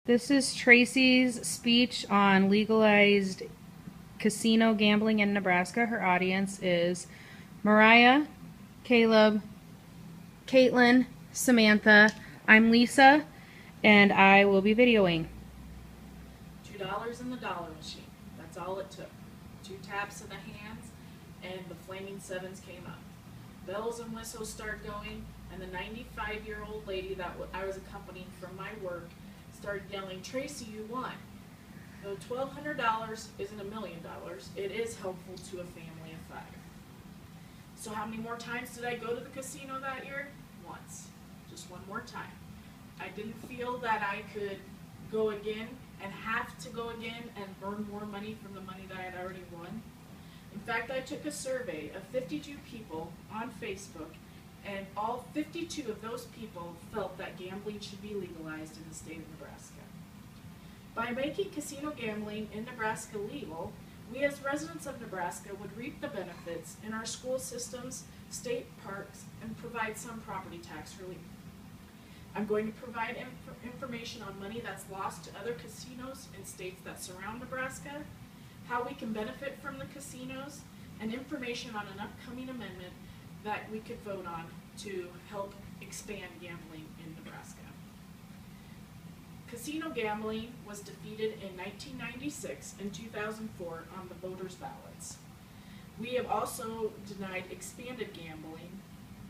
This is Tracy's speech on legalized casino gambling in Nebraska. Her audience is Mariah, Caleb, Caitlin, Samantha. I'm Lisa, and I will be videoing. $2 in the dollar machine. That's all it took. 2 taps of the hands, and the flaming sevens came up. Bells and whistles started going, and the 95-year-old lady that I was accompanying from my work started yelling, "Tracy, you won." Though $1,200 isn't $1 million, it is helpful to a family of 5. So how many more times did I go to the casino that year? Once. Just one more time. I didn't feel that I could go again and have to go again and earn more money from the money that I had already won. In fact, I took a survey of 52 people on Facebook, and all 52 of those people felt that gambling should be legalized in the state of Nebraska. By making casino gambling in Nebraska legal, we as residents of Nebraska would reap the benefits in our school systems, state parks, and provide some property tax relief. I'm going to provide information on money that's lost to other casinos in states that surround Nebraska, how we can benefit from the casinos, and information on an upcoming amendment that we could vote on to help expand gambling in Nebraska. Casino gambling was defeated in 1996 and 2004 on the voters' ballots. We have also denied expanded gambling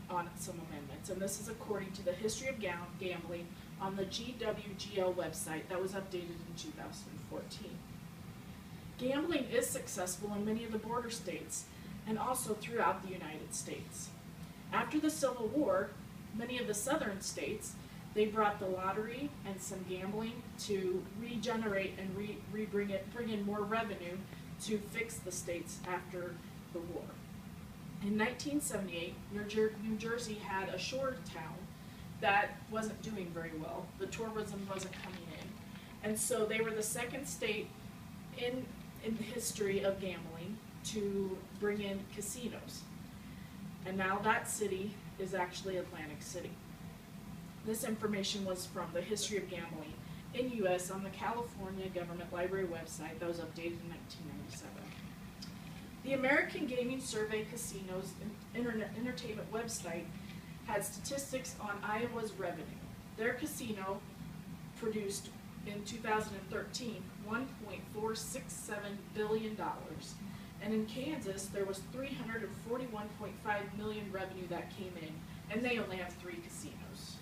on some amendments, and this is according to the history of gambling on the GWGL website that was updated in 2014. Gambling is successful in many of the border states and also throughout the United States. After the Civil War, many of the southern states, they brought the lottery and some gambling to regenerate and bring in more revenue to fix the states after the war. In 1978, New Jersey had a shore town that wasn't doing very well. The tourism wasn't coming in. And so they were the second state in the history of gambling to bring in casinos. And now that city is actually Atlantic City. This information was from the history of gambling in U.S. on the California Government Library website that was updated in 1997. The American Gaming Survey Casinos Entertainment website had statistics on Iowa's revenue. Their casino produced in 2013 $1.467 billion. And in Kansas, there was $341.5 million revenue that came in, and they only have 3 casinos.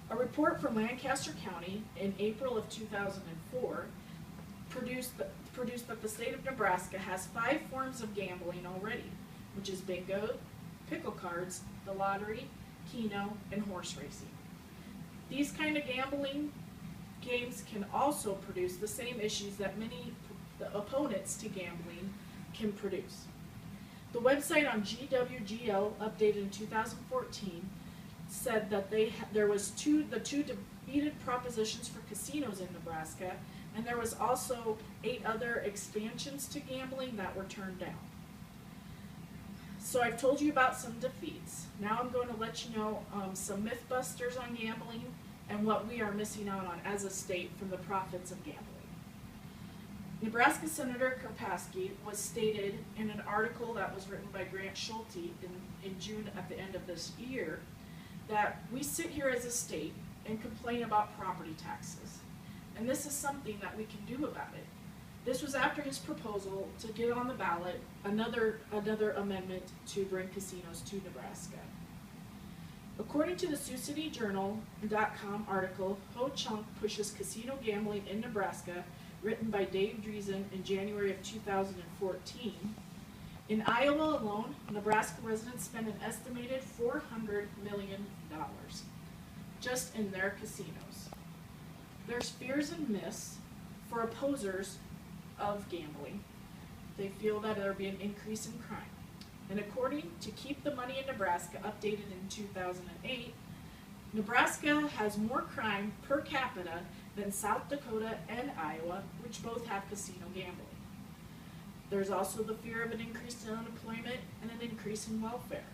A report from Lancaster County in April of 2004 produced that the state of Nebraska has 5 forms of gambling already, which is bingo, pickle cards, the lottery, keno, and horse racing. These kind of gambling games can also produce the same issues that many opponents to gambling can produce. The website on GWGL, updated in 2014, said that there was the two defeated propositions for casinos in Nebraska, and there was also 8 other expansions to gambling that were turned down. So I've told you about some defeats. Now I'm going to let you know some myth busters on gambling and what we are missing out on as a state from the profits of gambling. Nebraska Senator Karpathy was stated in an article that was written by Grant Schulte in June at the end of this year that we sit here as a state and complain about property taxes. And this is something that we can do about it. This was after his proposal to get on the ballot another amendment to bring casinos to Nebraska. According to the SiouxCityJournal.com article, Ho Chunk pushes casino gambling in Nebraska, written by Dave Driesen in January of 2014. In Iowa alone, Nebraska residents spend an estimated $400 million just in their casinos. There's fears and myths for opposers of gambling. They feel that there will be an increase in crime. And according to Keep the Money in Nebraska, updated in 2008, Nebraska has more crime per capita than South Dakota and Iowa, which both have casino gambling. There's also the fear of an increase in unemployment and an increase in welfare.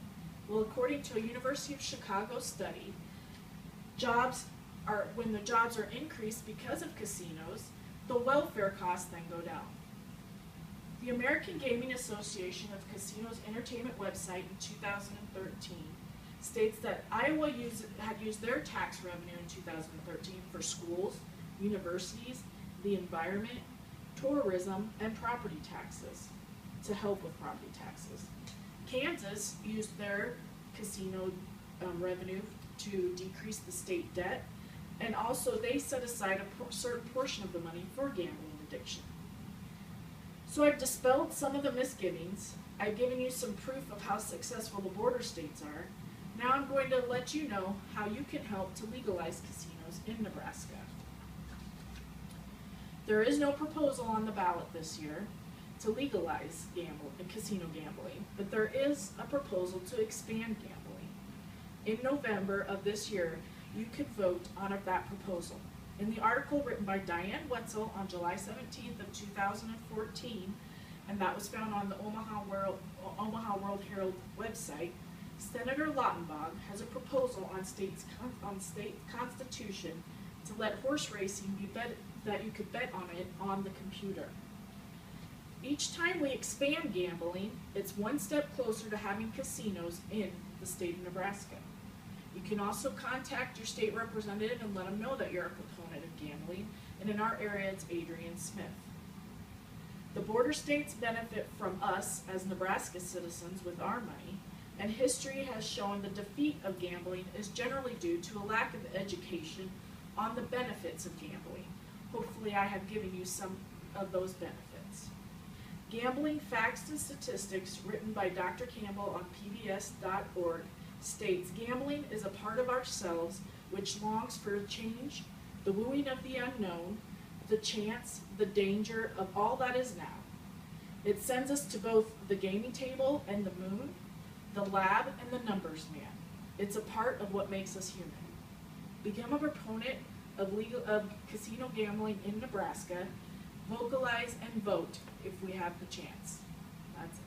Well, according to a University of Chicago study, jobs when the jobs are increased because of casinos, the welfare costs then go down. The American Gaming Association of Casinos Entertainment website in 2013 states that Iowa had used their tax revenue in 2013 for schools, universities, the environment, tourism, and property taxes to help with property taxes. Kansas used their casino revenue to decrease the state debt, and also they set aside a certain portion of the money for gambling addiction. So I've dispelled some of the misgivings. I've given you some proof of how successful the border states are. Now I'm going to let you know how you can help to legalize casinos in Nebraska. There is no proposal on the ballot this year to legalize casino gambling, but there is a proposal to expand gambling. In November of this year, you could vote on that proposal. In the article written by Diane Wetzel on July 17th of 2014, and that was found on the Omaha World Herald website, Senator Lautenbach has a proposal on state constitution to let horse racing be that you could bet on it on the computer. Each time we expand gambling, it's one step closer to having casinos in the state of Nebraska. You can also contact your state representative and let them know that you're a proponent of gambling, and in our area it's Adrian Smith. The border states benefit from us as Nebraska citizens with our money, and history has shown the defeat of gambling is generally due to a lack of education on the benefits of gambling. Hopefully I have given you some of those benefits. Gambling Facts and Statistics, written by Dr. Campbell on pbs.org, states gambling is a part of ourselves which longs for change, the wooing of the unknown, the chance, the danger of all that is now. It sends us to both the gaming table and the moon, the lab and the numbers man. It's a part of what makes us human. Become a proponent of casino gambling in Nebraska. Vocalize and vote if we have the chance. That's it.